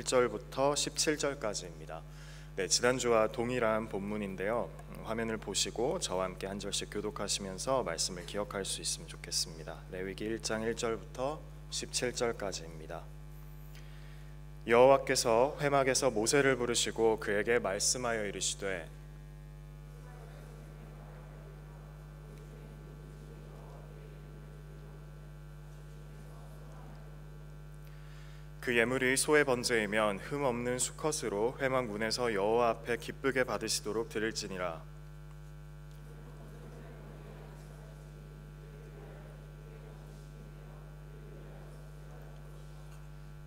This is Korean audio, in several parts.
1절부터 17절까지입니다. 네, 지난주와 동일한 본문인데요. 화면을 보시고 저와 함께 한 절씩 교독하시면서 말씀을 기억할 수 있으면 좋겠습니다. 레위기 1장 1절부터 17절까지입니다. 여호와께서 회막에서 모세를 부르시고 그에게 말씀하여 이르시되 그 예물이 소의 번제이면 흠 없는 수컷으로 회막 문에서 여호와 앞에 기쁘게 받으시도록 드릴지니라.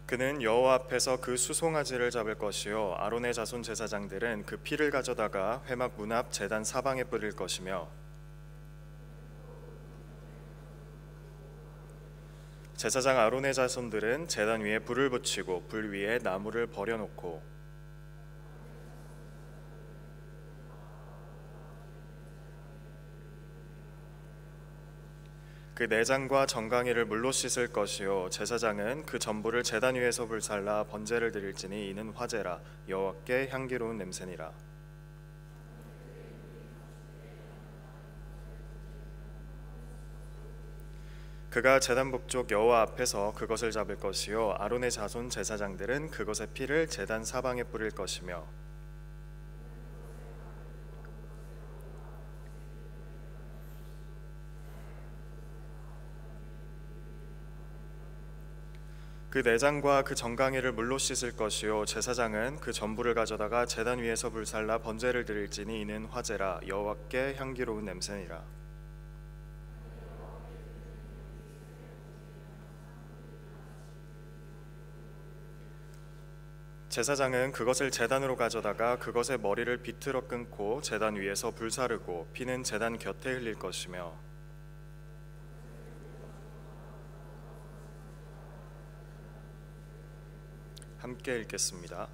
그는 여호와 앞에서 그 수송아지를 잡을 것이요 아론의 자손 제사장들은 그 피를 가져다가 회막 문 앞 제단 사방에 뿌릴 것이며 제사장 아론의 자손들은 제단 위에 불을 붙이고 불 위에 나무를 버려놓고 그 내장과 정강이를 물로 씻을 것이요 제사장은 그 전부를 제단 위에서 불살라 번제를 드릴지니 이는 화제라 여호와께 향기로운 냄새니라. 그가 제단 북쪽 여호와 앞에서 그것을 잡을 것이요 아론의 자손 제사장들은 그것의 피를 제단 사방에 뿌릴 것이며 그 내장과 그 정강이를 물로 씻을 것이요 제사장은 그 전부를 가져다가 제단 위에서 불살라 번제를 드릴지니 이는 화제라 여호와께 향기로운 냄새니라. 제사장은 그것을 제단으로 가져다가 그것의 머리를 비틀어 끊고 제단 위에서 불사르고 피는 제단 곁에 흘릴 것이며 함께 읽겠습니다.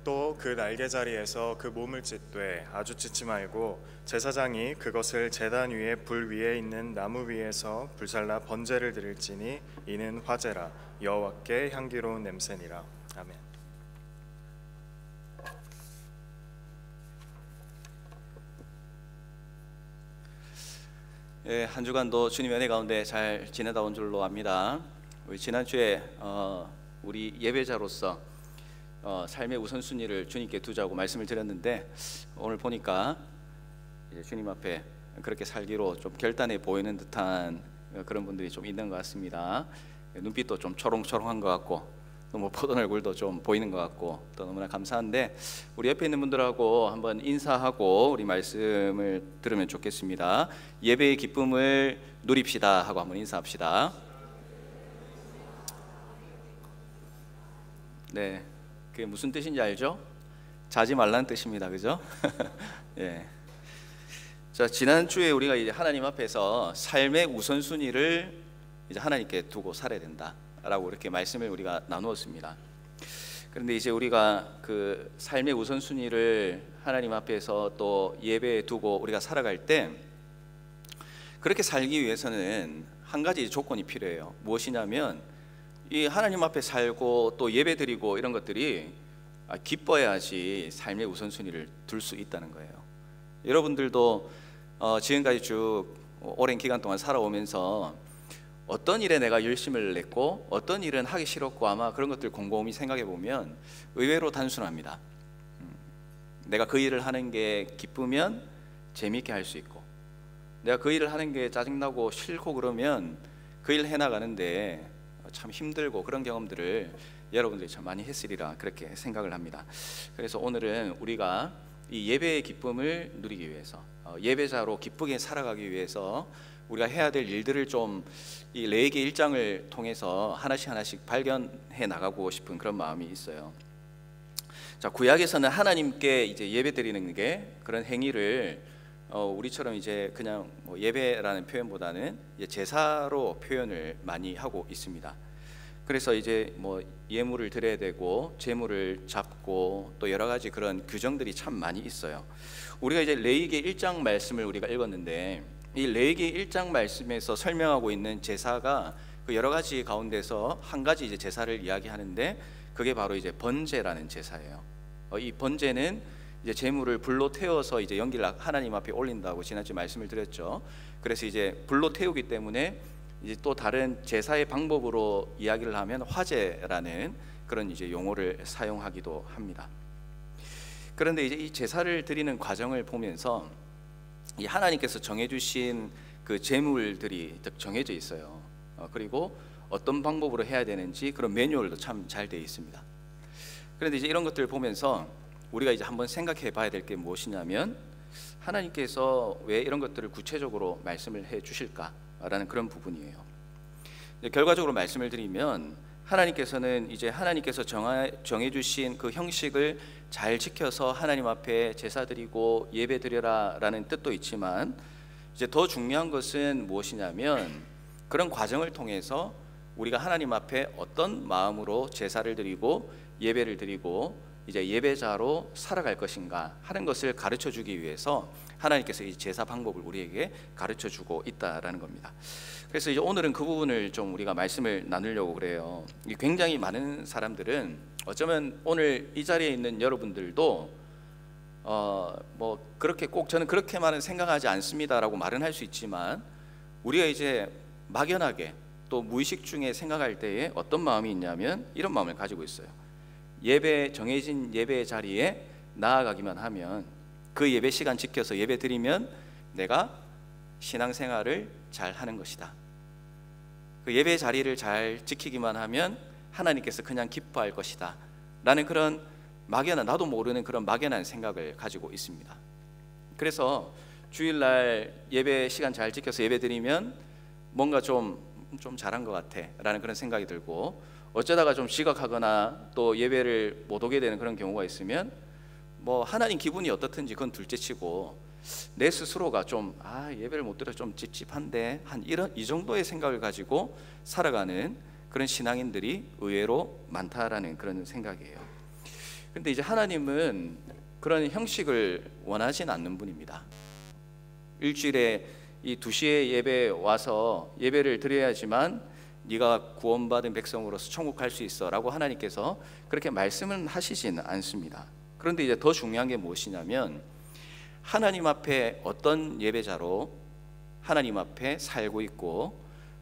또 그 날개자리에서 그 몸을 찢되 아주 찢지 말고 제사장이 그것을 제단 위에 불 위에 있는 나무 위에서 불살라 번제를 드릴지니 이는 화제라 여호와께 향기로운 냄새니라. 아멘. 예, 한 주간도 주님의 은혜 가운데 잘 지내다 온 줄로 압니다. 우리 지난주에 우리 예배자로서 삶의 우선순위를 주님께 두자고 말씀을 드렸는데 오늘 보니까 이제 주님 앞에 그렇게 살기로 좀 결단해 보이는 듯한 그런 분들이 좀 있는 것 같습니다. 눈빛도 좀 초롱초롱한 것 같고 또 포던 얼굴도 좀 보이는 것 같고 또 너무나 감사한데 우리 옆에 있는 분들하고 한번 인사하고 우리 말씀을 들으면 좋겠습니다. 예배의 기쁨을 누립시다 하고 한번 인사합시다. 네, 그게 무슨 뜻인지 알죠? 자지 말라는 뜻입니다, 그죠? 예. 자, 지난주에 우리가 이제 하나님 앞에서 삶의 우선순위를 이제 하나님께 두고 살아야 된다라고 이렇게 말씀을 우리가 나누었습니다. 그런데 이제 우리가 그 삶의 우선순위를 하나님 앞에서 또 예배에 두고 우리가 살아갈 때 그렇게 살기 위해서는 한 가지 조건이 필요해요. 무엇이냐면 이 하나님 앞에 살고 또 예배드리고 이런 것들이 기뻐야지 삶의 우선순위를 둘 수 있다는 거예요. 여러분들도 지금까지 쭉 오랜 기간 동안 살아오면서 어떤 일에 내가 열심을 냈고 어떤 일은 하기 싫었고 아마 그런 것들 곰곰이 생각해 보면 의외로 단순합니다. 내가 그 일을 하는 게 기쁘면 재미있게 할 수 있고 내가 그 일을 하는 게 짜증나고 싫고 그러면 그 일 해나가는데 참 힘들고 그런 경험들을 여러분들이 참 많이 했으리라 그렇게 생각을 합니다. 그래서 오늘은 우리가 이 예배의 기쁨을 누리기 위해서 예배자로 기쁘게 살아가기 위해서 우리가 해야 될 일들을 좀 이 레위기 1장을 통해서 하나씩 발견해 나가고 싶은 그런 마음이 있어요. 자, 구약에서는 하나님께 이제 예배드리는 게 그런 행위를 우리처럼 이제 그냥 뭐 예배라는 표현보다는 이제 제사로 표현을 많이 하고 있습니다. 그래서 이제 뭐 예물을 드려야 되고 제물을 잡고 또 여러 가지 그런 규정들이 참 많이 있어요. 우리가 이제 레위기 1장 말씀을 우리가 읽었는데 이 레위기 1장 말씀에서 설명하고 있는 제사가 그 여러 가지 가운데서 한 가지 이제 제사를 이야기하는데 그게 바로 이제 번제라는 제사예요. 이 번제는 이제 제물을 불로 태워서 이제 연기를 하나님 앞에 올린다고 지난주에 말씀을 드렸죠. 그래서 이제 불로 태우기 때문에 이제 또 다른 제사의 방법으로 이야기를 하면 화제라는 그런 이제 용어를 사용하기도 합니다. 그런데 이제 이 제사를 드리는 과정을 보면서 이 하나님께서 정해주신 그 제물들이 정해져 있어요. 그리고 어떤 방법으로 해야 되는지 그런 매뉴얼도 참 잘 되어 있습니다. 그런데 이제 이런 것들을 보면서 우리가 이제 한번 생각해 봐야 될 게 무엇이냐면, 하나님께서 왜 이런 것들을 구체적으로 말씀을 해 주실까라는 그런 부분이에요. 결과적으로 말씀을 드리면, 하나님께서는 이제 하나님께서 정해 주신 그 형식을 잘 지켜서 하나님 앞에 제사 드리고 예배 드려라라는 뜻도 있지만, 이제 더 중요한 것은 무엇이냐면, 그런 과정을 통해서 우리가 하나님 앞에 어떤 마음으로 제사를 드리고 예배를 드리고 이제 예배자로 살아갈 것인가 하는 것을 가르쳐 주기 위해서 하나님께서 이 제사 방법을 우리에게 가르쳐 주고 있다라는 겁니다. 그래서 이제 오늘은 그 부분을 좀 우리가 말씀을 나누려고 그래요. 굉장히 많은 사람들은 어쩌면 오늘 이 자리에 있는 여러분들도 뭐 그렇게 꼭 저는 그렇게만은 생각하지 않습니다라고 말은 할 수 있지만, 우리가 이제 막연하게 또 무의식 중에 생각할 때에 어떤 마음이 있냐면 이런 마음을 가지고 있어요. 정해진 예배 자리에 나아가기만 하면, 그 예배 시간 지켜서 예배 드리면 내가 신앙생활을 잘 하는 것이다. 그 예배 자리를 잘 지키기만 하면 하나님께서 그냥 기뻐할 것이다 라는 그런 막연한, 나도 모르는 그런 막연한 생각을 가지고 있습니다. 그래서 주일날 예배 시간 잘 지켜서 예배 드리면 뭔가 좀 잘한 것 같아 라는 그런 생각이 들고, 어쩌다가 좀 지각하거나 또 예배를 못 오게 되는 그런 경우가 있으면 뭐 하나님 기분이 어떻든지 그건 둘째치고 내 스스로가 좀 예배를 못 드려 좀 찝찝한데 이 정도의 생각을 가지고 살아가는 그런 신앙인들이 의외로 많다라는 그런 생각이에요. 근데 이제 하나님은 그런 형식을 원하진 않는 분입니다. 일주일에 이 2시에 예배 와서 예배를 드려야지만 네가 구원받은 백성으로서 천국 갈 수 있어 라고 하나님께서 그렇게 말씀은 하시지는 않습니다. 그런데 이제 더 중요한 게 무엇이냐면, 하나님 앞에 어떤 예배자로 하나님 앞에 살고 있고,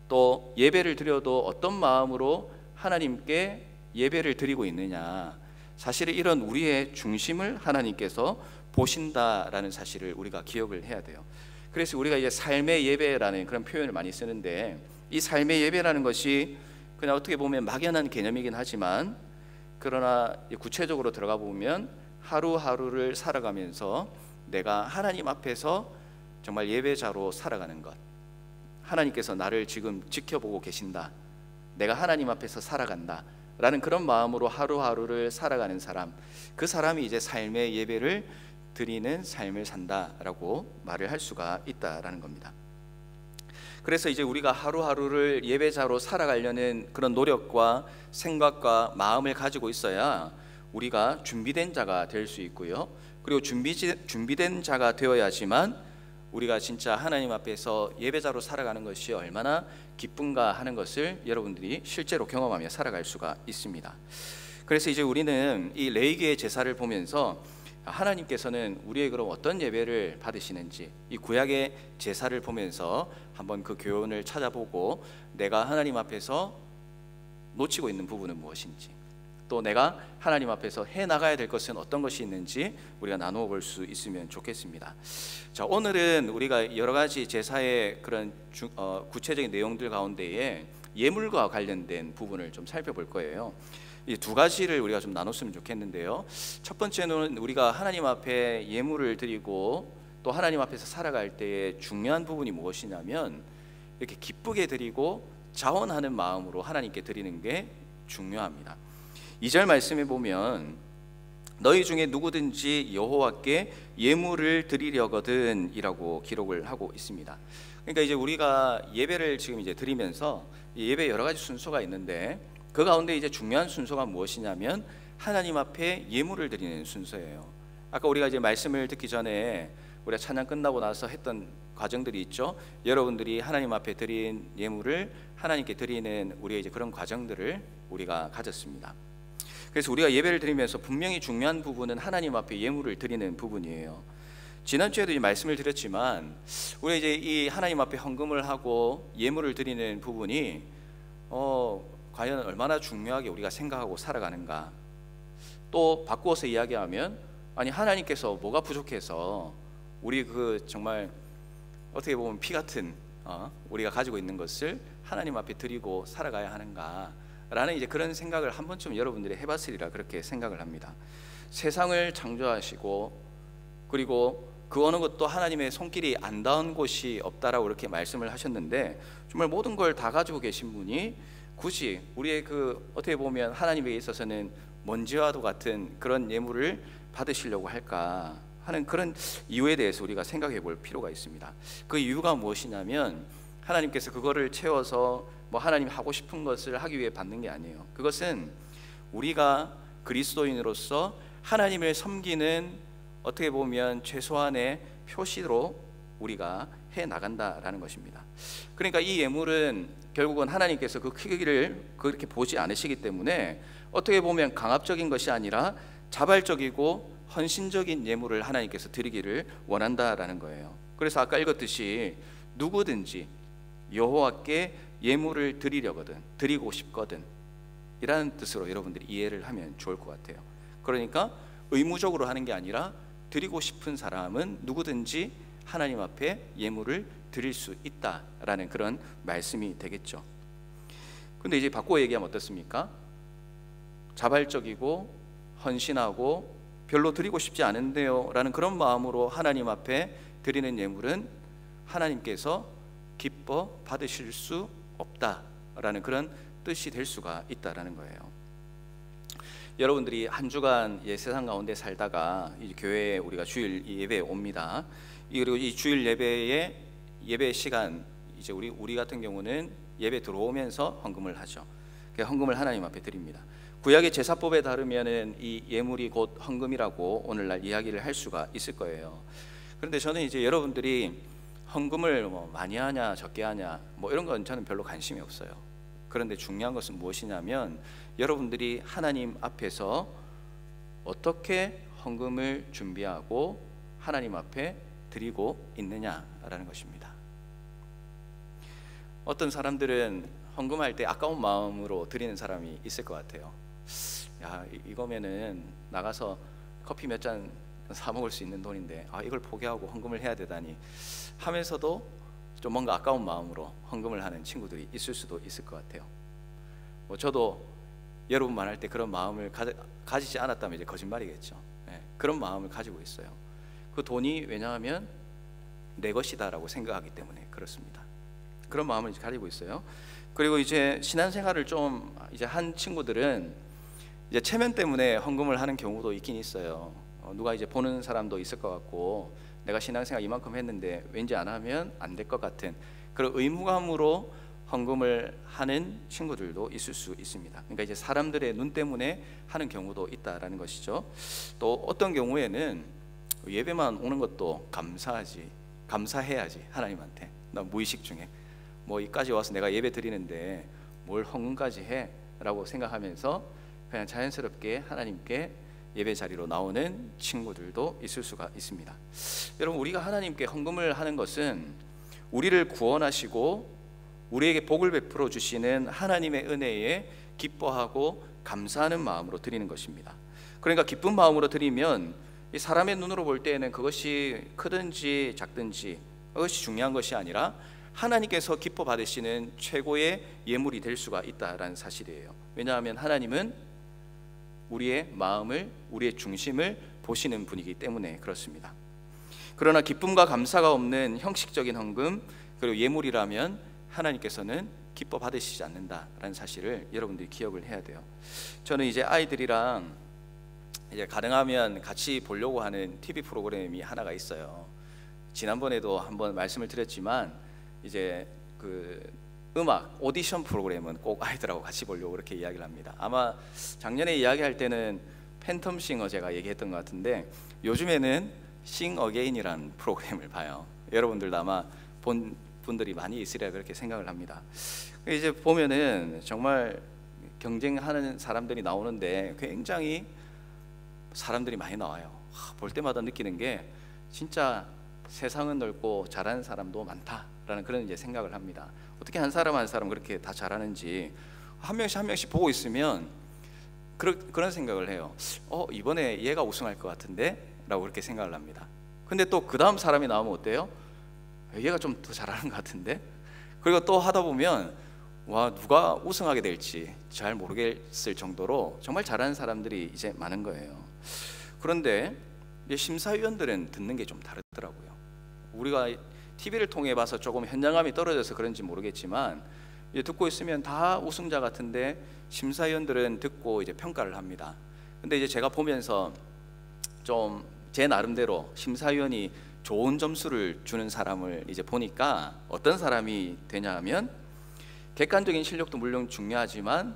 또 예배를 드려도 어떤 마음으로 하나님께 예배를 드리고 있느냐, 사실은 이런 우리의 중심을 하나님께서 보신다라는 사실을 우리가 기억을 해야 돼요. 그래서 우리가 이제 삶의 예배라는 그런 표현을 많이 쓰는데, 이 삶의 예배라는 것이 그냥 어떻게 보면 막연한 개념이긴 하지만, 그러나 구체적으로 들어가 보면 하루하루를 살아가면서 내가 하나님 앞에서 정말 예배자로 살아가는 것, 하나님께서 나를 지금 지켜보고 계신다, 내가 하나님 앞에서 살아간다 라는 그런 마음으로 하루하루를 살아가는 사람, 그 사람이 이제 삶의 예배를 드리는 삶을 산다라고 말을 할 수가 있다라는 겁니다. 그래서 이제 우리가 하루하루를 예배자로 살아가려는 그런 노력과 생각과 마음을 가지고 있어야 우리가 준비된 자가 될 수 있고요. 그리고 준비된 자가 되어야지만 우리가 진짜 하나님 앞에서 예배자로 살아가는 것이 얼마나 기쁜가 하는 것을 여러분들이 실제로 경험하며 살아갈 수가 있습니다. 그래서 이제 우리는 이 레위기의 제사를 보면서 하나님께서는 우리의 그럼 어떤 예배를 받으시는지, 이 구약의 제사를 보면서 한번 그 교훈을 찾아보고 내가 하나님 앞에서 놓치고 있는 부분은 무엇인지, 또 내가 하나님 앞에서 해나가야 될 것은 어떤 것이 있는지 우리가 나누어 볼 수 있으면 좋겠습니다. 자, 오늘은 우리가 여러 가지 제사의 그런 구체적인 내용들 가운데에 예물과 관련된 부분을 좀 살펴볼 거예요. 이 두 가지를 우리가 좀 나눴으면 좋겠는데요. 첫 번째는 우리가 하나님 앞에 예물을 드리고 또 하나님 앞에서 살아갈 때의 중요한 부분이 무엇이냐면, 이렇게 기쁘게 드리고 자원하는 마음으로 하나님께 드리는 게 중요합니다. 2절 말씀에 보면 너희 중에 누구든지 여호와께 예물을 드리려거든 이라고 기록을 하고 있습니다. 그러니까 이제 우리가 예배를 지금 이제 드리면서 예배 여러 가지 순서가 있는데, 그 가운데 이제 중요한 순서가 무엇이냐면 하나님 앞에 예물을 드리는 순서예요. 아까 우리가 이제 말씀을 듣기 전에 우리가 찬양 끝나고 나서 했던 과정들이 있죠. 여러분들이 하나님 앞에 드린 예물을 하나님께 드리는 우리의 이제 그런 과정들을 우리가 가졌습니다. 그래서 우리가 예배를 드리면서 분명히 중요한 부분은 하나님 앞에 예물을 드리는 부분이에요. 지난주에도 이 말씀을 드렸지만 우리가 이제 이 하나님 앞에 헌금을 하고 예물을 드리는 부분이 과연 얼마나 중요하게 우리가 생각하고 살아가는가. 또 바꾸어서 이야기하면 아니 하나님께서 뭐가 부족해서 우리 그 정말 어떻게 보면 피 같은 우리가 가지고 있는 것을 하나님 앞에 드리고 살아가야 하는가 라는 이제 그런 생각을 한 번쯤 여러분들이 해봤으리라 그렇게 생각을 합니다. 세상을 창조하시고 그리고 그 어느 것도 하나님의 손길이 안 닿은 곳이 없다라고 이렇게 말씀을 하셨는데 정말 모든 걸 다 가지고 계신 분이 굳이 우리의 그 어떻게 보면 하나님에게 있어서는 먼지와도 같은 그런 예물을 받으시려고 할까 하는 그런 이유에 대해서 우리가 생각해 볼 필요가 있습니다. 그 이유가 무엇이냐면 하나님께서 그거를 채워서 뭐 하나님 하고 싶은 것을 하기 위해 받는 게 아니에요. 그것은 우리가 그리스도인으로서 하나님을 섬기는 어떻게 보면 최소한의 표시로 우리가 해 나간다라는 것입니다. 그러니까 이 예물은 결국은 하나님께서 그 크기를 그렇게 보지 않으시기 때문에 어떻게 보면 강압적인 것이 아니라 자발적이고 헌신적인 예물을 하나님께서 드리기를 원한다라는 거예요. 그래서 아까 읽었듯이 누구든지 여호와께 예물을 드리려거든, 드리고 싶거든 이라는 뜻으로 여러분들이 이해를 하면 좋을 것 같아요. 그러니까 의무적으로 하는 게 아니라 드리고 싶은 사람은 누구든지 하나님 앞에 예물을 드릴 수 있다라는 그런 말씀이 되겠죠. 근데 이제 바꿔 얘기하면 어떻습니까? 자발적이고 헌신하고 별로 드리고 싶지 않은데요 라는 그런 마음으로 하나님 앞에 드리는 예물은 하나님께서 기뻐 받으실 수 없다라는 그런 뜻이 될 수가 있다라는 거예요. 여러분들이 한 주간 세상 가운데 살다가 이 교회에 우리가 주일 예배에 옵니다. 그리고 이 주일 예배의 예배 시간 이제 우리 같은 경우는 예배 들어오면서 헌금을 하죠. 헌금을 하나님 앞에 드립니다. 구약의 제사법에 따르면은 이 예물이 곧 헌금이라고 오늘날 이야기를 할 수가 있을 거예요. 그런데 저는 이제 여러분들이 헌금을 뭐 많이 하냐 적게 하냐 뭐 이런 건 저는 별로 관심이 없어요. 그런데 중요한 것은 무엇이냐면 여러분들이 하나님 앞에서 어떻게 헌금을 준비하고 하나님 앞에 드리고 있느냐라는 것입니다. 어떤 사람들은 헌금할 때 아까운 마음으로 드리는 사람이 있을 것 같아요. 야, 이거면은 나가서 커피 몇 잔 사 먹을 수 있는 돈인데 이걸 포기하고 헌금을 해야 되다니 하면서도 좀 뭔가 아까운 마음으로 헌금을 하는 친구들이 있을 수도 있을 것 같아요. 뭐 저도 여러분 말할 때 그런 마음을 가지지 않았다면 이제 거짓말이겠죠. 그런 마음을 가지고 있어요. 그 돈이 왜냐하면 내 것이다라고 생각하기 때문에 그렇습니다. 그런 마음을 이제 가지고 있어요. 그리고 이제 신앙생활을 좀 이제 한 친구들은 이제 체면 때문에 헌금을 하는 경우도 있긴 있어요. 누가 이제 보는 사람도 있을 것 같고 내가 신앙생활 이만큼 했는데 왠지 안 하면 안 될 것 같은 그런 의무감으로 헌금을 하는 친구들도 있을 수 있습니다. 그러니까 이제 사람들의 눈 때문에 하는 경우도 있다라는 것이죠. 또 어떤 경우에는 예배만 오는 것도 감사해야지 하나님한테. 나 무의식 중에 뭐 이까지 와서 내가 예배 드리는데 뭘 헌금까지 해라고 생각하면서 그냥 자연스럽게 하나님께 예배 자리로 나오는 친구들도 있을 수가 있습니다. 여러분, 우리가 하나님께 헌금을 하는 것은 우리를 구원하시고 우리에게 복을 베풀어 주시는 하나님의 은혜에 기뻐하고 감사하는 마음으로 드리는 것입니다. 그러니까 기쁜 마음으로 드리면 사람의 눈으로 볼 때에는 그것이 크든지 작든지 그것이 중요한 것이 아니라 하나님께서 기뻐 받으시는 최고의 예물이 될 수가 있다라는 사실이에요. 왜냐하면 하나님은 우리의 마음을, 우리의 중심을 보시는 분이기 때문에 그렇습니다. 그러나 기쁨과 감사가 없는 형식적인 헌금 그리고 예물이라면 하나님께서는 기뻐 받으시지 않는다라는 사실을 여러분들이 기억을 해야 돼요. 저는 이제 아이들이랑 이제 가능하면 같이 보려고 하는 TV 프로그램이 하나가 있어요. 지난번에도 한번 말씀을 드렸지만 이제 그 음악 오디션 프로그램은 꼭 아이들하고 같이 보려고 그렇게 이야기를 합니다. 아마 작년에 이야기할 때는 팬텀 싱어 제가 얘기했던 것 같은데 요즘에는 싱 어게인이라는 프로그램을 봐요. 여러분들도 아마 본 분들이 많이 있으리라 그렇게 생각을 합니다. 이제 보면은 정말 경쟁하는 사람들이 나오는데 굉장히 사람들이 많이 나와요. 볼 때마다 느끼는 게 진짜 세상은 넓고 잘하는 사람도 많다라는 그런 이제 생각을 합니다. 어떻게 한 사람 한 사람 그렇게 다 잘하는지 한 명씩 보고 있으면 그런 생각을 해요. 이번에 얘가 우승할 것 같은데? 라고 그렇게 생각을 합니다. 근데 또 그 다음 사람이 나오면 어때요? 얘가 좀 더 잘하는 것 같은데? 그리고 또 하다 보면 와, 누가 우승하게 될지 잘 모르겠을 정도로 정말 잘하는 사람들이 이제 많은 거예요. 그런데 심사위원들은 듣는 게 좀 다르더라고요. 우리가 TV를 통해 봐서 조금 현장감이 떨어져서 그런지 모르겠지만 듣고 있으면 다 우승자 같은데 심사위원들은 듣고 이제 평가를 합니다. 근데 이제 제가 보면서 좀 제 나름대로 심사위원이 좋은 점수를 주는 사람을 이제 보니까 어떤 사람이 되냐 하면 객관적인 실력도 물론 중요하지만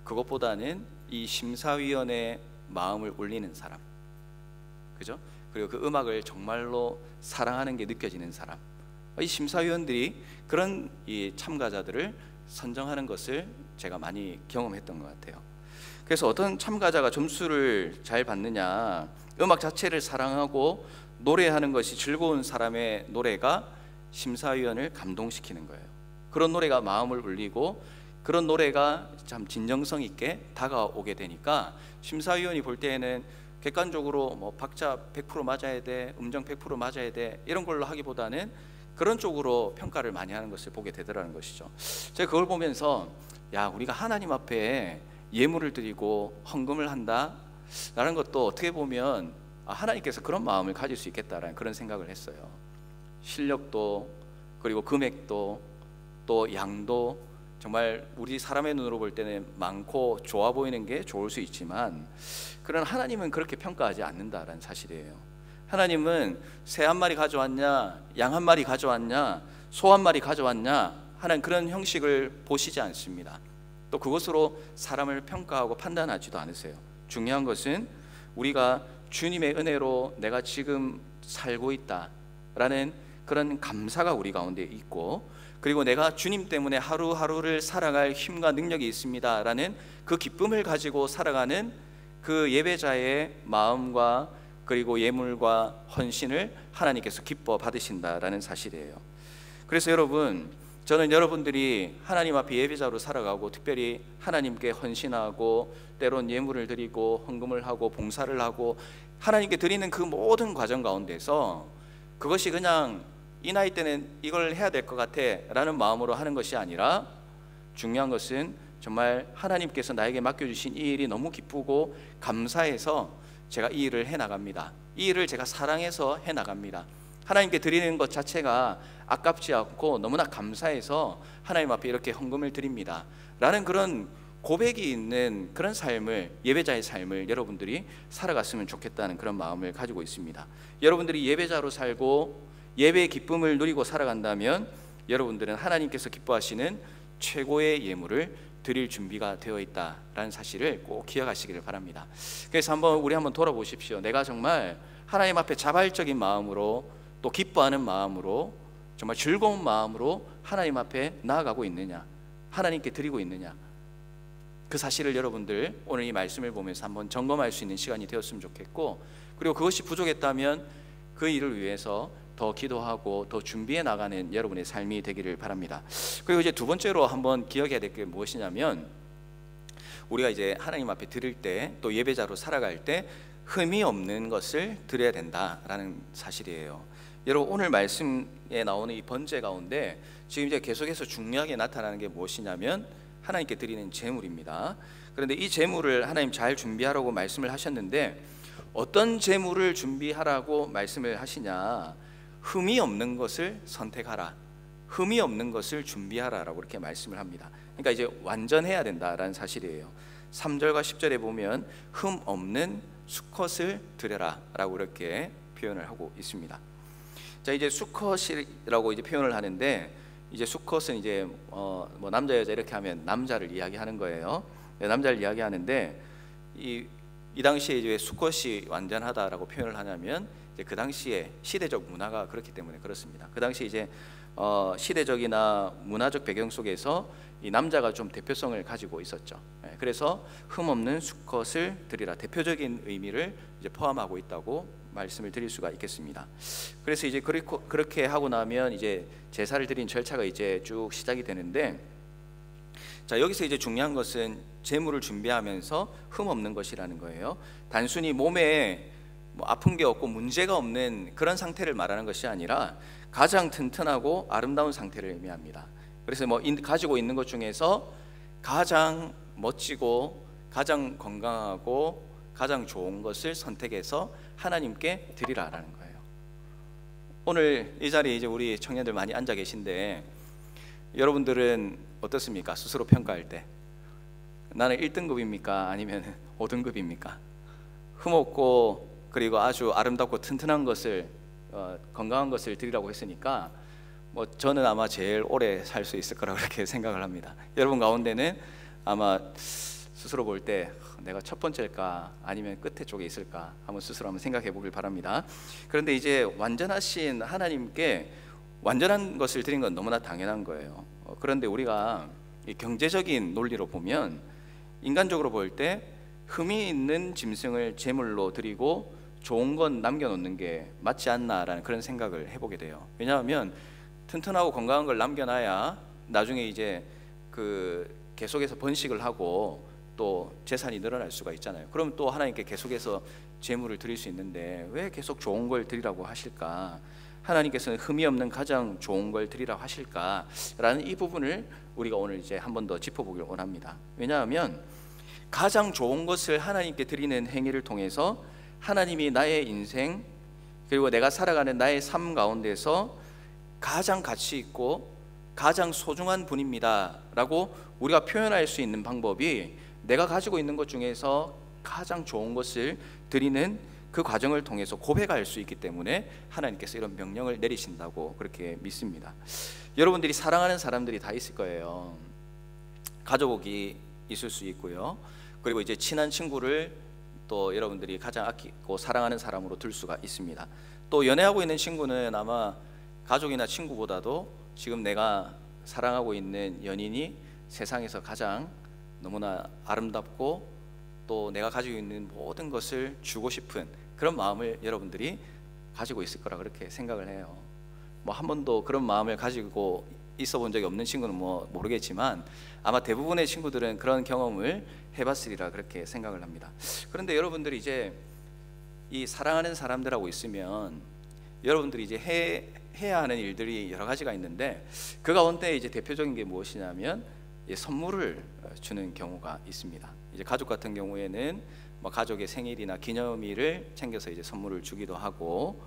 그것보다는 이 심사위원의 마음을 울리는 사람, 그죠? 그리고 그 음악을 정말로 사랑하는 게 느껴지는 사람, 이 심사위원들이 그런 이 참가자들을 선정하는 것을 제가 많이 경험했던 것 같아요. 그래서 어떤 참가자가 점수를 잘 받느냐, 음악 자체를 사랑하고 노래하는 것이 즐거운 사람의 노래가 심사위원을 감동시키는 거예요. 그런 노래가 마음을 울리고 그런 노래가 참 진정성 있게 다가오게 되니까 심사위원이 볼 때에는 객관적으로 뭐 박자 100% 맞아야 돼, 음정 100% 맞아야 돼 이런 걸로 하기보다는 그런 쪽으로 평가를 많이 하는 것을 보게 되더라는 것이죠. 제가 그걸 보면서 야, 우리가 하나님 앞에 예물을 드리고 헌금을 한다 라는 것도 어떻게 보면 하나님께서 그런 마음을 가질 수 있겠다라는 그런 생각을 했어요. 실력도 그리고 금액도 또 양도 정말 우리 사람의 눈으로 볼 때는 많고 좋아 보이는 게 좋을 수 있지만 그러나 하나님은 그렇게 평가하지 않는다라는 사실이에요. 하나님은 새 한 마리 가져왔냐, 양 한 마리 가져왔냐, 소 한 마리 가져왔냐 하는 그런 형식을 보시지 않습니다. 또 그것으로 사람을 평가하고 판단하지도 않으세요. 중요한 것은 우리가 주님의 은혜로 내가 지금 살고 있다라는 그런 감사가 우리 가운데 있고, 그리고 내가 주님 때문에 하루하루를 살아갈 힘과 능력이 있습니다라는 그 기쁨을 가지고 살아가는 그 예배자의 마음과 그리고 예물과 헌신을 하나님께서 기뻐 받으신다라는 사실이에요. 그래서 여러분, 저는 여러분들이 하나님 앞에 예배자로 살아가고 특별히 하나님께 헌신하고 때론 예물을 드리고 헌금을 하고 봉사를 하고 하나님께 드리는 그 모든 과정 가운데서 그것이 그냥 이 나이 때는 이걸 해야 될 것 같아 라는 마음으로 하는 것이 아니라 중요한 것은 정말 하나님께서 나에게 맡겨주신 이 일이 너무 기쁘고 감사해서 제가 이 일을 해나갑니다. 이 일을 제가 사랑해서 해나갑니다. 하나님께 드리는 것 자체가 아깝지 않고 너무나 감사해서 하나님 앞에 이렇게 헌금을 드립니다 라는 그런 고백이 있는 그런 삶을, 예배자의 삶을 여러분들이 살아갔으면 좋겠다는 그런 마음을 가지고 있습니다. 여러분들이 예배자로 살고 예배의 기쁨을 누리고 살아간다면 여러분들은 하나님께서 기뻐하시는 최고의 예물을 드릴 준비가 되어 있다라는 사실을 꼭 기억하시기를 바랍니다. 그래서 우리 한번 돌아보십시오. 내가 정말 하나님 앞에 자발적인 마음으로 또 기뻐하는 마음으로 정말 즐거운 마음으로 하나님 앞에 나아가고 있느냐, 하나님께 드리고 있느냐, 그 사실을 여러분들 오늘 이 말씀을 보면서 한번 점검할 수 있는 시간이 되었으면 좋겠고, 그리고 그것이 부족했다면 그 일을 위해서 더 기도하고 더 준비해 나가는 여러분의 삶이 되기를 바랍니다. 그리고 이제 두 번째로 한번 기억해야 될 게 무엇이냐면, 우리가 이제 하나님 앞에 드릴 때 또 예배자로 살아갈 때 흠이 없는 것을 드려야 된다라는 사실이에요. 여러분, 오늘 말씀에 나오는 이 번제 가운데 지금 이제 계속해서 중요하게 나타나는 게 무엇이냐면 하나님께 드리는 제물입니다. 그런데 이 제물을 하나님 잘 준비하라고 말씀을 하셨는데 어떤 제물을 준비하라고 말씀을 하시냐, 흠이 없는 것을 선택하라, 흠이 없는 것을 준비하라라고 이렇게 말씀을 합니다. 그러니까 이제 완전해야 된다라는 사실이에요. 3절과 10절에 보면 흠 없는 수컷을 드려라라고 이렇게 표현을 하고 있습니다. 자, 이제 수컷이라고 이제 표현을 하는데, 이제 수컷은 이제 뭐 남자 여자 이렇게 하면 남자를 이야기하는 거예요. 남자를 이야기하는데 이 당시에 이제 수컷이 완전하다라고 표현을 하냐면 그 당시에 시대적 문화가 그렇기 때문에 그렇습니다. 그 당시 이제 시대적이나 문화적 배경 속에서 이 남자가 좀 대표성을 가지고 있었죠. 그래서 흠없는 수컷을 드리라, 대표적인 의미를 이제 포함하고 있다고 말씀을 드릴 수가 있겠습니다. 그래서 이제 그렇게 하고 나면 이제 제사를 드린 절차가 이제 쭉 시작이 되는데, 자, 여기서 이제 중요한 것은 제물을 준비하면서 흠 없는 것이라는 거예요. 단순히 몸에 뭐 아픈 게 없고 문제가 없는 그런 상태를 말하는 것이 아니라 가장 튼튼하고 아름다운 상태를 의미합니다. 그래서 뭐 가지고 있는 것 중에서 가장 멋지고 가장 건강하고 가장 좋은 것을 선택해서 하나님께 드리라라는 거예요. 오늘 이 자리에 이제 우리 청년들 많이 앉아 계신데, 여러분들은 어떻습니까? 스스로 평가할 때 나는 1등급입니까? 아니면 5등급입니까? 흠없고 그리고 아주 아름답고 튼튼한 것을, 건강한 것을 드리라고 했으니까 뭐 저는 아마 제일 오래 살 수 있을 거라고 그렇게 생각을 합니다. 여러분 가운데는 아마 스스로 볼 때 내가 첫 번째일까 아니면 끝에 쪽에 있을까 한번 스스로 한번 생각해 보길 바랍니다. 그런데 이제 완전하신 하나님께 완전한 것을 드린 건 너무나 당연한 거예요. 그런데 우리가 이 경제적인 논리로 보면, 인간적으로 볼 때 흠이 있는 짐승을 제물로 드리고 좋은 건 남겨놓는 게 맞지 않나라는 그런 생각을 해보게 돼요. 왜냐하면 튼튼하고 건강한 걸 남겨놔야 나중에 이제 계속해서 번식을 하고 또 재산이 늘어날 수가 있잖아요. 그럼 또 하나님께 계속해서 제물을 드릴 수 있는데 왜 계속 좋은 걸 드리라고 하실까? 하나님께서는 흠이 없는 가장 좋은 걸 드리라고 하실까라는 이 부분을 우리가 오늘 이제 한 번 더 짚어보길 원합니다. 왜냐하면 가장 좋은 것을 하나님께 드리는 행위를 통해서 하나님이 나의 인생 그리고 내가 살아가는 나의 삶 가운데서 가장 가치 있고 가장 소중한 분입니다 라고 우리가 표현할 수 있는 방법이, 내가 가지고 있는 것 중에서 가장 좋은 것을 드리는 그 과정을 통해서 고백할 수 있기 때문에 하나님께서 이런 명령을 내리신다고 그렇게 믿습니다. 여러분들이 사랑하는 사람들이 다 있을 거예요. 가족이 있을 수 있고요. 그리고 이제 친한 친구를 또 여러분들이 가장 아끼고 사랑하는 사람으로 둘 수가 있습니다. 또 연애하고 있는 친구는 아마 가족이나 친구보다도 지금 내가 사랑하고 있는 연인이 세상에서 가장 너무나 아름답고 또 내가 가지고 있는 모든 것을 주고 싶은 그런 마음을 여러분들이 가지고 있을 거라 그렇게 생각을 해요. 뭐 한 번도 그런 마음을 가지고 있어 본 적이 없는 친구는 뭐 모르겠지만 아마 대부분의 친구들은 그런 경험을 해봤으리라 그렇게 생각을 합니다. 그런데 여러분들이 이제 이 사랑하는 사람들하고 있으면 여러분들이 이제 해야 하는 일들이 여러 가지가 있는데, 그 가운데 이제 대표적인 게 무엇이냐면 선물을 주는 경우가 있습니다. 이제 가족 같은 경우에는 뭐 가족의 생일이나 기념일을 챙겨서 이제 선물을 주기도 하고,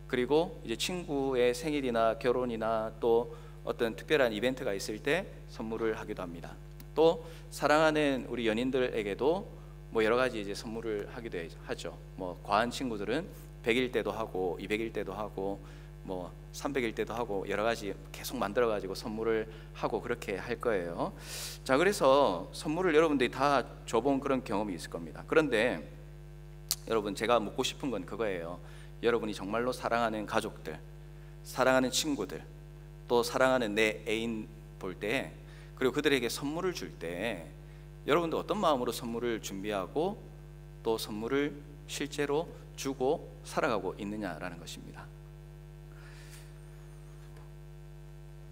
그리고 이제 친구의 생일이나 결혼이나 또 어떤 특별한 이벤트가 있을 때 선물을 하기도 합니다. 또 사랑하는 우리 연인들에게도 뭐 여러 가지 이제 선물을 하기도 하죠. 뭐 과한 친구들은 100일 때도 하고 200일 때도 하고 뭐 300일 때도 하고 여러 가지 계속 만들어 가지고 선물을 하고 그렇게 할 거예요. 자, 그래서 선물을 여러분들이 다 줘본 그런 경험이 있을 겁니다. 그런데 여러분, 제가 묻고 싶은 건 그거예요. 여러분이 정말로 사랑하는 가족들, 사랑하는 친구들, 또 사랑하는 내 애인 볼 때, 그리고 그들에게 선물을 줄 때 여러분들 어떤 마음으로 선물을 준비하고 또 선물을 실제로 주고 살아가고 있느냐라는 것입니다.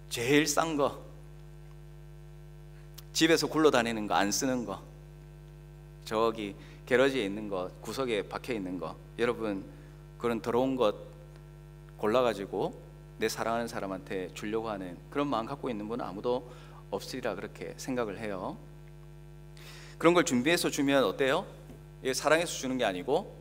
제일 싼 거, 집에서 굴러다니는 거, 안 쓰는 거, 저기 게러지에 있는 거, 구석에 박혀 있는 거, 여러분 그런 더러운 것 골라가지고 내 사랑하는 사람한테 주려고 하는 그런 마음 갖고 있는 분은 아무도 없으리라 그렇게 생각을 해요. 그런 걸 준비해서 주면 어때요? 이게 사랑해서 주는 게 아니고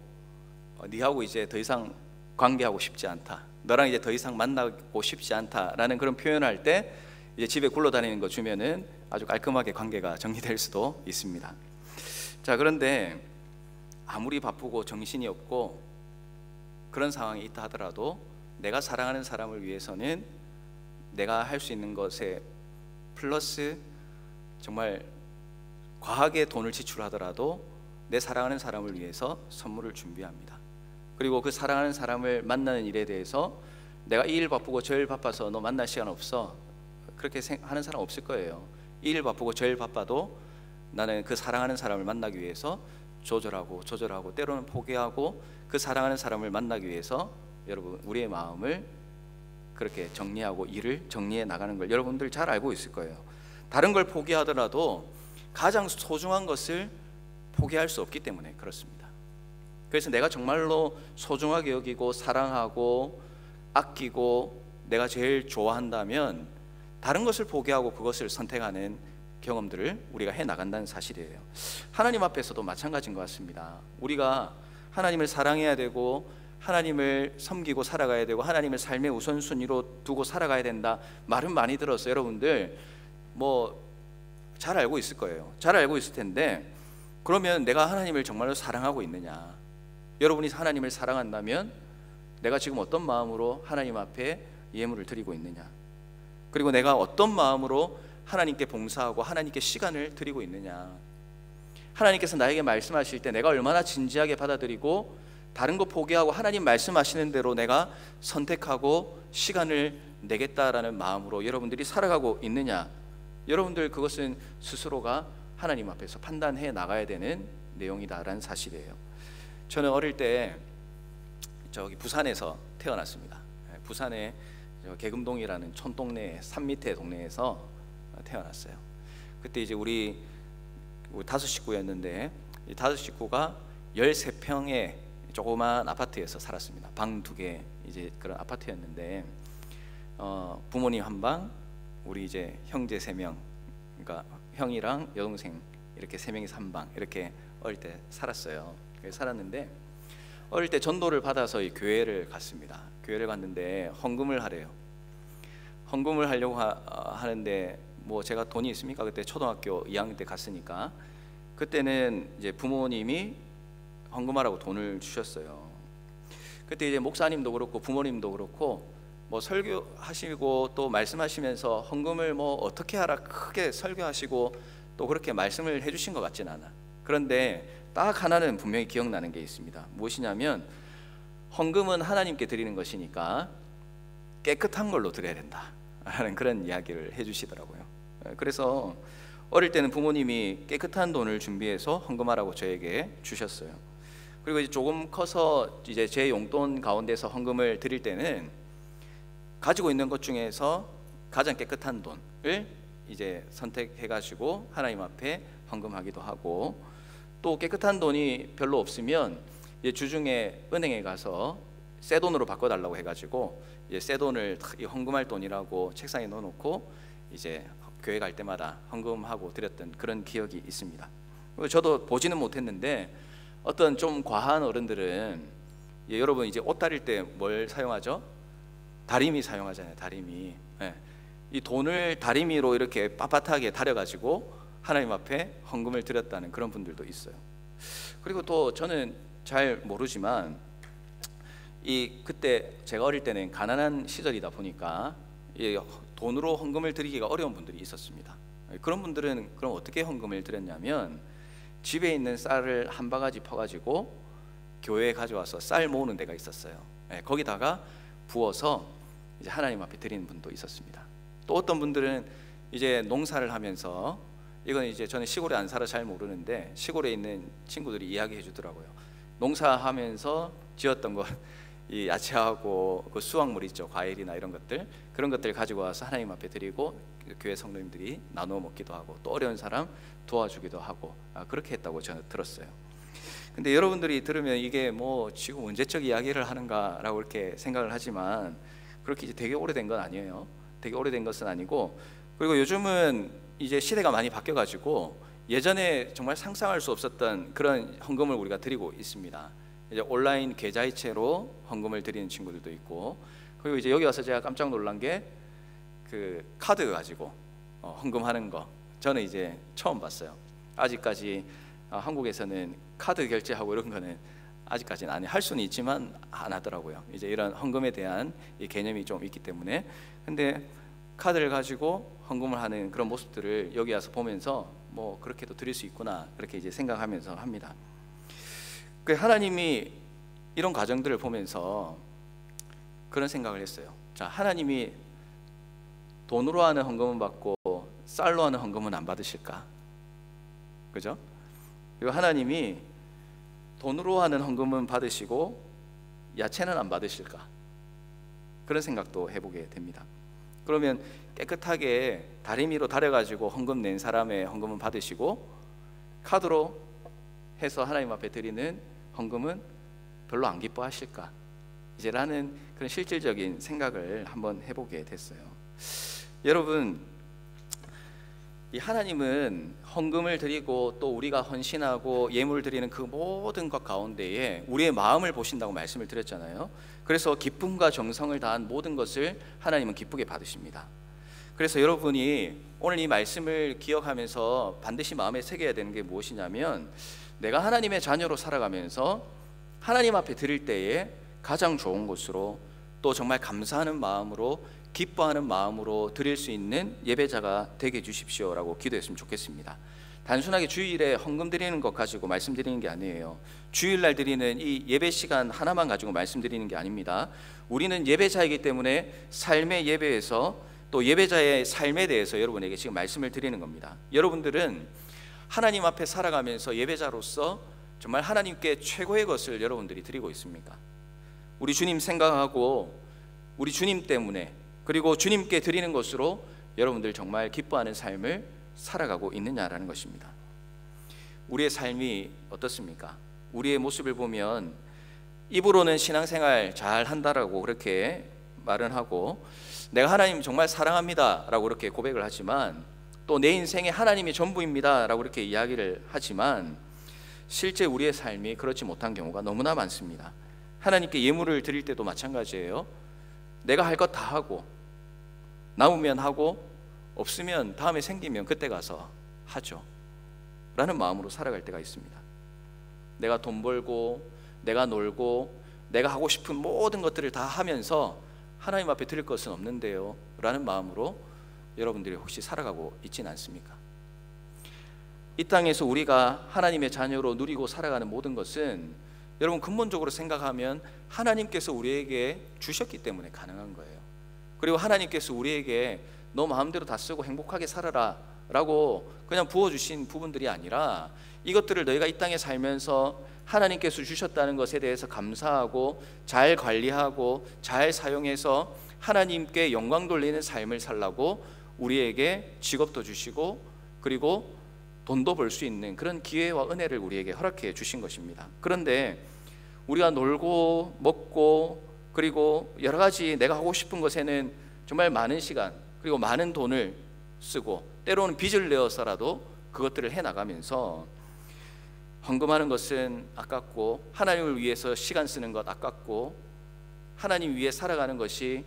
네하고 이제 더 이상 관계하고 싶지 않다, 너랑 이제 더 이상 만나고 싶지 않다라는 그런 표현을 할 때 이제 집에 굴러다니는 거 주면은 아주 깔끔하게 관계가 정리될 수도 있습니다. 자, 그런데 아무리 바쁘고 정신이 없고 그런 상황이 있다 하더라도 내가 사랑하는 사람을 위해서는 내가 할 수 있는 것에 플러스 정말 과하게 돈을 지출하더라도 내 사랑하는 사람을 위해서 선물을 준비합니다. 그리고 그 사랑하는 사람을 만나는 일에 대해서 내가 이 일 바쁘고 저 일 바빠서 너 만날 시간 없어, 그렇게 하는 사람 없을 거예요. 이 일 바쁘고 저 일 바빠도 나는 그 사랑하는 사람을 만나기 위해서 조절하고 때로는 포기하고 그 사랑하는 사람을 만나기 위해서 여러분 우리의 마음을 그렇게 정리하고 일을 정리해 나가는 걸 여러분들 잘 알고 있을 거예요. 다른 걸 포기하더라도 가장 소중한 것을 포기할 수 없기 때문에 그렇습니다. 그래서 내가 정말로 소중하게 여기고 사랑하고 아끼고 내가 제일 좋아한다면 다른 것을 포기하고 그것을 선택하는 경험들을 우리가 해 나간다는 사실이에요. 하나님 앞에서도 마찬가지인 것 같습니다. 우리가 하나님을 사랑해야 되고 하나님을 섬기고 살아가야 되고 하나님을 삶의 우선순위로 두고 살아가야 된다, 말은 많이 들어서 여러분들 뭐 잘 알고 있을 거예요. 잘 알고 있을 텐데, 그러면 내가 하나님을 정말로 사랑하고 있느냐? 여러분이 하나님을 사랑한다면 내가 지금 어떤 마음으로 하나님 앞에 예물을 드리고 있느냐? 그리고 내가 어떤 마음으로 하나님께 봉사하고 하나님께 시간을 드리고 있느냐? 하나님께서 나에게 말씀하실 때 내가 얼마나 진지하게 받아들이고 다른 거 포기하고 하나님 말씀하시는 대로 내가 선택하고 시간을 내겠다라는 마음으로 여러분들이 살아가고 있느냐? 여러분들 그것은 스스로가 하나님 앞에서 판단해 나가야 되는 내용이다라는 사실이에요. 저는 어릴 때 저기 부산에서 태어났습니다. 부산의 계금동이라는 촌동네 산 밑에 동네에서 태어났어요. 그때 이제 우리 5식구였는데 이 5식구가 13평의 조그만 아파트에서 살았습니다. 방 2개 이제 그런 아파트였는데 부모님 한 방, 우리 이제 형제 3명, 그러니까 형이랑 여동생 이렇게 3명이서 한 방, 이렇게 어릴 때 살았어요. 살았는데 어릴 때 전도를 받아서 이 교회를 갔습니다. 교회를 갔는데 헌금을 하래요. 헌금을 하려고 하는데 뭐 제가 돈이 있습니까? 그때 초등학교 2학년 때 갔으니까 그때는 이제 부모님이 헌금하라고 돈을 주셨어요. 그때 이제 목사님도 그렇고 부모님도 그렇고 뭐 설교하시고 또 말씀하시면서 헌금을 뭐 어떻게 하라 크게 설교하시고 또 그렇게 말씀을 해주신 것 같진 않아. 그런데 딱 하나는 분명히 기억나는 게 있습니다. 무엇이냐면 헌금은 하나님께 드리는 것이니까 깨끗한 걸로 드려야 된다 라는 그런 이야기를 해주시더라고요. 그래서 어릴 때는 부모님이 깨끗한 돈을 준비해서 헌금하라고 저에게 주셨어요. 그리고 이제 조금 커서 이제 제 용돈 가운데서 헌금을 드릴 때는 가지고 있는 것 중에서 가장 깨끗한 돈을 이제 선택해가지고 하나님 앞에 헌금하기도 하고, 또 깨끗한 돈이 별로 없으면 이제 주중에 은행에 가서 새 돈으로 바꿔달라고 해가지고 이제 새 돈을 이 헌금할 돈이라고 책상에 넣어놓고 이제 교회 갈 때마다 헌금하고 드렸던 그런 기억이 있습니다. 저도 보지는 못했는데 어떤 좀 과한 어른들은 여러분 이제 옷 다릴 때 뭘 사용하죠? 다리미 사용하잖아요. 다리미. 이 돈을 다리미로 이렇게 빳빳하게 다려가지고 하나님 앞에 헌금을 드렸다는 그런 분들도 있어요. 그리고 또 저는 잘 모르지만 그때 제가 어릴 때는 가난한 시절이다 보니까 돈으로 헌금을 드리기가 어려운 분들이 있었습니다. 그런 분들은 그럼 어떻게 헌금을 드렸냐면 집에 있는 쌀을 한 바가지 퍼가지고 교회에 가져와서 쌀 모으는 데가 있었어요. 거기다가 부어서 이제 하나님 앞에 드리는 분도 있었습니다. 또 어떤 분들은 이제 농사를 하면서, 이건 이제 저는 시골에 안 살아 잘 모르는데 시골에 있는 친구들이 이야기해 주더라고요. 농사하면서 지었던 거, 이 야채하고 그 수확물 있죠, 과일이나 이런 것들, 그런 것들 가지고 와서 하나님 앞에 드리고 교회 성도님들이 나누어 먹기도 하고 또 어려운 사람 도와주기도 하고 그렇게 했다고 저는 들었어요. 근데 여러분들이 들으면 이게 뭐 지금 언제적 이야기를 하는가라고 이렇게 생각을 하지만 그렇게 이제 되게 오래된 건 아니에요. 되게 오래된 것은 아니고, 그리고 요즘은 이제 시대가 많이 바뀌어가지고 예전에 정말 상상할 수 없었던 그런 헌금을 우리가 드리고 있습니다. 이제 온라인 계좌이체로 헌금을 드리는 친구들도 있고, 그리고 이제 여기 와서 제가 깜짝 놀란 게 그 카드 가지고 헌금하는 거 저는 이제 처음 봤어요. 아직까지 한국에서는 카드 결제하고 이런 거는 아직까지는 안 해. 할 수는 있지만 안 하더라고요. 이제 이런 헌금에 대한 이 개념이 좀 있기 때문에. 근데 카드를 가지고 헌금을 하는 그런 모습들을 여기 와서 보면서 뭐 그렇게도 드릴 수 있구나, 그렇게 이제 생각하면서 합니다. 그 하나님이 이런 과정들을 보면서 그런 생각을 했어요. 자, 하나님이 돈으로 하는 헌금은 받고 쌀로 하는 헌금은 안 받으실까? 그죠? 그리고 하나님이 돈으로 하는 헌금은 받으시고 야채는 안 받으실까? 그런 생각도 해보게 됩니다. 그러면 깨끗하게 다리미로 다려가지고 헌금 낸 사람의 헌금은 받으시고 카드로 해서 하나님 앞에 드리는 헌금은 별로 안 기뻐하실까? 이제 라는 그런 실질적인 생각을 한번 해보게 됐어요. 여러분, 이 하나님은 헌금을 드리고 또 우리가 헌신하고 예물을 드리는 그 모든 것 가운데에 우리의 마음을 보신다고 말씀을 드렸잖아요. 그래서 기쁨과 정성을 다한 모든 것을 하나님은 기쁘게 받으십니다. 그래서 여러분이 오늘 이 말씀을 기억하면서 반드시 마음에 새겨야 되는 게 무엇이냐면, 내가 하나님의 자녀로 살아가면서 하나님 앞에 드릴 때에 가장 좋은 것으로 또 정말 감사하는 마음으로 기뻐하는 마음으로 드릴 수 있는 예배자가 되게 해주십시오라고 기도했으면 좋겠습니다. 단순하게 주일에 헌금 드리는 것 가지고 말씀드리는 게 아니에요. 주일날 드리는 이 예배 시간 하나만 가지고 말씀드리는 게 아닙니다. 우리는 예배자이기 때문에 삶의 예배에서 또 예배자의 삶에 대해서 여러분에게 지금 말씀을 드리는 겁니다. 여러분들은 하나님 앞에 살아가면서 예배자로서 정말 하나님께 최고의 것을 여러분들이 드리고 있습니까? 우리 주님 생각하고 우리 주님 때문에, 그리고 주님께 드리는 것으로 여러분들 정말 기뻐하는 삶을 살아가고 있느냐라는 것입니다. 우리의 삶이 어떻습니까? 우리의 모습을 보면 입으로는 신앙생활 잘 한다라고 그렇게 말은 하고, 내가 하나님 정말 사랑합니다 라고 그렇게 고백을 하지만, 또 내 인생에 하나님이 전부입니다 라고 그렇게 이야기를 하지만, 실제 우리의 삶이 그렇지 못한 경우가 너무나 많습니다. 하나님께 예물을 드릴 때도 마찬가지예요. 내가 할 것 다 하고, 남으면 하고, 없으면 다음에 생기면 그때 가서 하죠 라는 마음으로 살아갈 때가 있습니다. 내가 돈 벌고, 내가 놀고, 내가 하고 싶은 모든 것들을 다 하면서 하나님 앞에 드릴 것은 없는데요 라는 마음으로 여러분들이 혹시 살아가고 있지는 않습니까? 이 땅에서 우리가 하나님의 자녀로 누리고 살아가는 모든 것은 여러분 근본적으로 생각하면 하나님께서 우리에게 주셨기 때문에 가능한 거예요. 그리고 하나님께서 우리에게 너 마음대로 다 쓰고 행복하게 살아라 라고 그냥 부어주신 부분들이 아니라, 이것들을 너희가 이 땅에 살면서 하나님께서 주셨다는 것에 대해서 감사하고 잘 관리하고 잘 사용해서 하나님께 영광 돌리는 삶을 살라고 우리에게 직업도 주시고, 그리고 돈도 벌 수 있는 그런 기회와 은혜를 우리에게 허락해 주신 것입니다. 그런데 우리가 놀고 먹고 그리고 여러 가지 내가 하고 싶은 것에는 정말 많은 시간 그리고 많은 돈을 쓰고, 때로는 빚을 내어서라도 그것들을 해나가면서 헌금하는 것은 아깝고, 하나님을 위해서 시간 쓰는 것 아깝고, 하나님 위해 살아가는 것이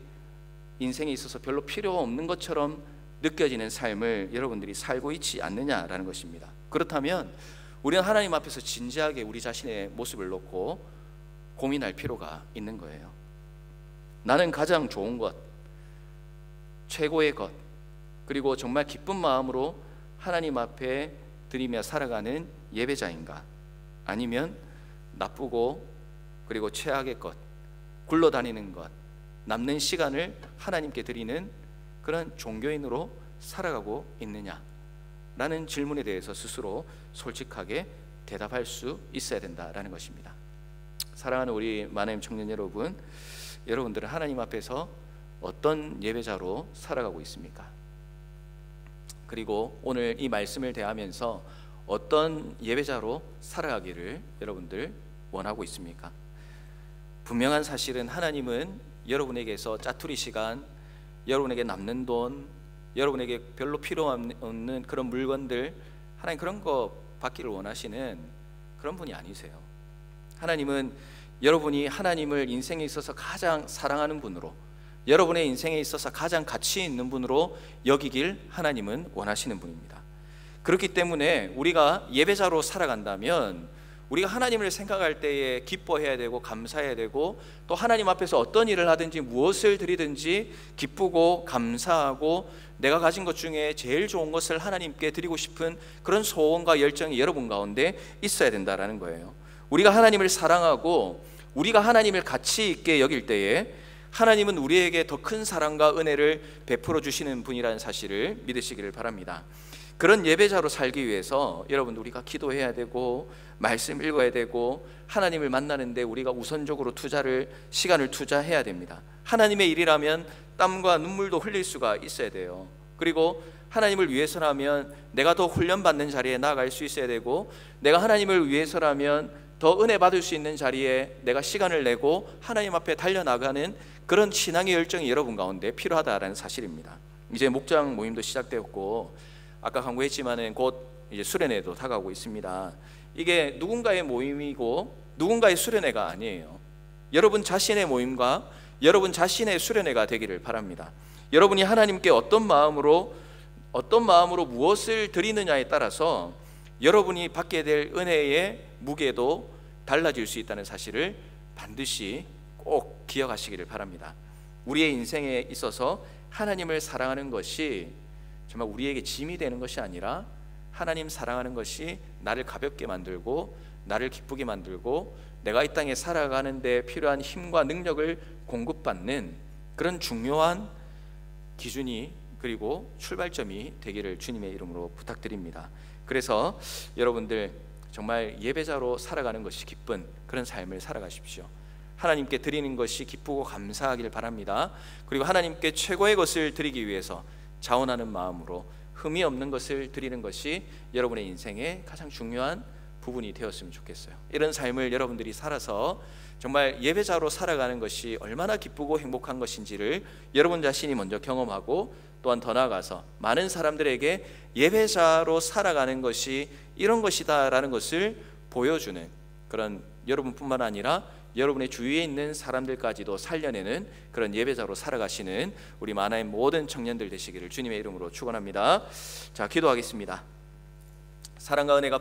인생에 있어서 별로 필요 없는 것처럼 느껴지는 삶을 여러분들이 살고 있지 않느냐라는 것입니다. 그렇다면 우리는 하나님 앞에서 진지하게 우리 자신의 모습을 놓고 고민할 필요가 있는 거예요. 나는 가장 좋은 것, 최고의 것, 그리고 정말 기쁜 마음으로 하나님 앞에 드리며 살아가는 예배자인가? 아니면 나쁘고 그리고 최악의 것, 굴러다니는 것, 남는 시간을 하나님께 드리는 그런 종교인으로 살아가고 있느냐라는 질문에 대해서 스스로 솔직하게 대답할 수 있어야 된다라는 것입니다. 사랑하는 우리 만혜임 청년 여러분, 여러분들은 하나님 앞에서 어떤 예배자로 살아가고 있습니까? 그리고 오늘 이 말씀을 대하면서 어떤 예배자로 살아가기를 여러분들 원하고 있습니까? 분명한 사실은 하나님은 여러분에게서 짜투리 시간, 여러분에게 남는 돈, 여러분에게 별로 필요 없는 그런 물건들, 하나님 그런 거 받기를 원하시는 그런 분이 아니세요. 하나님은 여러분이 하나님을 인생에 있어서 가장 사랑하는 분으로, 여러분의 인생에 있어서 가장 가치 있는 분으로 여기길 하나님은 원하시는 분입니다. 그렇기 때문에 우리가 예배자로 살아간다면 우리가 하나님을 생각할 때에 기뻐해야 되고 감사해야 되고, 또 하나님 앞에서 어떤 일을 하든지 무엇을 드리든지 기쁘고 감사하고 내가 가진 것 중에 제일 좋은 것을 하나님께 드리고 싶은 그런 소원과 열정이 여러분 가운데 있어야 된다라는 거예요. 우리가 하나님을 사랑하고 우리가 하나님을 가치 있게 여길 때에 하나님은 우리에게 더 큰 사랑과 은혜를 베풀어 주시는 분이라는 사실을 믿으시기를 바랍니다. 그런 예배자로 살기 위해서 여러분, 우리가 기도해야 되고 말씀 읽어야 되고 하나님을 만나는데 우리가 우선적으로 시간을 투자해야 됩니다. 하나님의 일이라면 땀과 눈물도 흘릴 수가 있어야 돼요. 그리고 하나님을 위해서라면 내가 더 훈련받는 자리에 나아갈 수 있어야 되고, 내가 하나님을 위해서라면 더 은혜 받을 수 있는 자리에 내가 시간을 내고 하나님 앞에 달려나가는 그런 신앙의 열정이 여러분 가운데 필요하다라는 사실입니다. 이제 목장 모임도 시작되었고, 아까 강구했지만은 곧 이제 수련회도 다가오고 있습니다. 이게 누군가의 모임이고 누군가의 수련회가 아니에요. 여러분 자신의 모임과 여러분 자신의 수련회가 되기를 바랍니다. 여러분이 하나님께 어떤 마음으로 무엇을 드리느냐에 따라서 여러분이 받게 될 은혜의 무게도 달라질 수 있다는 사실을 반드시 꼭 기억하시기를 바랍니다. 우리의 인생에 있어서 하나님을 사랑하는 것이 정말 우리에게 짐이 되는 것이 아니라, 하나님 사랑하는 것이 나를 가볍게 만들고 나를 기쁘게 만들고 내가 이 땅에 살아가는 데 필요한 힘과 능력을 공급받는 그런 중요한 기준이, 그리고 출발점이 되기를 주님의 이름으로 부탁드립니다. 그래서 여러분들 정말 예배자로 살아가는 것이 기쁜 그런 삶을 살아가십시오. 하나님께 드리는 것이 기쁘고 감사하길 바랍니다. 그리고 하나님께 최고의 것을 드리기 위해서 자원하는 마음으로 흠이 없는 것을 드리는 것이 여러분의 인생의 가장 중요한 부분이 되었으면 좋겠어요. 이런 삶을 여러분들이 살아서 정말 예배자로 살아가는 것이 얼마나 기쁘고 행복한 것인지를 여러분 자신이 먼저 경험하고, 또한 더 나아가서 많은 사람들에게 예배자로 살아가는 것이 이런 것이다라는 것을 보여주는 그런, 여러분뿐만 아니라 여러분의 주위에 있는 사람들까지도 살려내는 그런 예배자로 살아가시는 우리 만화의 모든 청년들 되시기를 주님의 이름으로 축원합니다. 자, 기도하겠습니다. 사랑과 은혜가